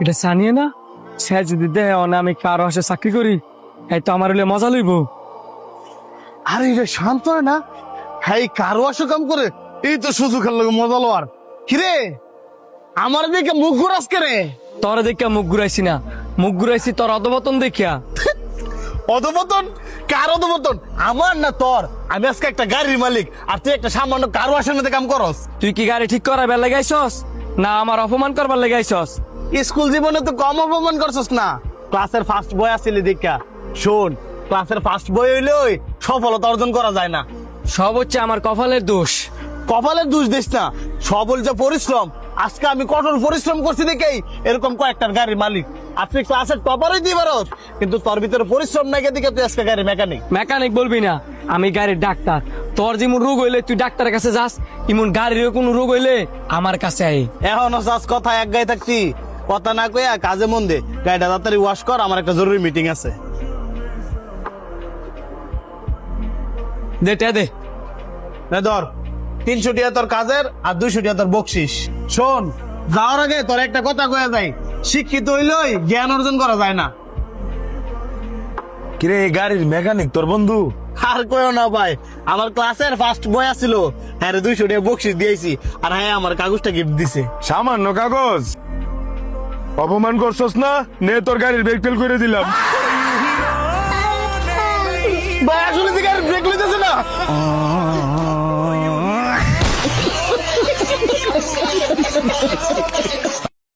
এটা জানিয়ে না সে যদি দেহ না আমি কারো হাসে চাকরি করি এই তো আমার হলে মজা লইব। আরে এটা শান্ত হয় না, হ্যাঁ কারো আসো কাম করে এই তো সুযোগের লোক মজা লওয়ার। কিরে আমার দিকে মুখ ঘুরাস কে রে? তোর দেখিয়া মুখ ঘুরাইছি না, মুখ ঘুরাইছি তোর অধপতন দেখিয়া। অধপতন? কার অধপতন? আমার না তোর? আমি আজকে একটা গাড়ির মালিক আর তুই একটা সামান্য কারো আসের মধ্যে কাম করস। তুই কি গাড়ি ঠিক করাবার লেগাইছস না আমার অপমান করবার লেগাইছস? স্কুল জীবনে তো কম অপমান করছস না, ক্লাসের ফার্স্ট বয় আসছিলি দেখা। শোন, ক্লাসের ফার্স্ট বয় হইলে সফলতা অর্জন করা যায় না। সব হচ্ছে আমার কপালের দোষ। কপালের দোষ দিস না, সব হল যে পরিশ্রম। আজকে আমি কঠোর পরিশ্রম করছি দেখেই এরকম কয়েকটার গাড়ির মালিক। আজকে ক্লাসের টপারই দিই পারস, কিন্তু তোর ভিতরে পরিশ্রম নাই দিকে তুই আজকে গাড়ি মেকানিক। মেকানিক বলবি না, আমি গাড়ির ডাক্তার। তোর যেমন রোগ হইলে তুই ডাক্তারের কাছে যাস, এমন গাড়ির কোনো রোগ হইলে আমার কাছে আই। এখনো যাস কথা এক গায়ে থাকছি, কথা না কইয়া কাজে মন দে। গাড়িটা তাড়াতাড়ি ওয়াশ কর, আমার একটা জরুরি মিটিং আছে। দে দে। নে ধর, 300 টাকা তোর কাজের আর 200 টাকা তোর বকশিস। শোন, যাওয়ার আগে তোর একটা কথা কয়ে যাই, শিক্ষিত হইলেই জ্ঞান অর্জন করা যায় না। কিরে এই গাড়ির মেকানিক তোর বন্ধু? আর কইও না ভাই, আমার ক্লাসের ফার্স্ট বয় আছিল, হ্যাঁ 200 টাকা বকশিস দিয়েছি, আর হ্যাঁ আমার কাগজটা গিফট দিছে। সামান্য কাগজ? অপমান করছস না, নে তোর গাড়ির ব্রেক ফেল করে দিলাম। ভাই আসলে দিকে ব্রেক লইতেছে না।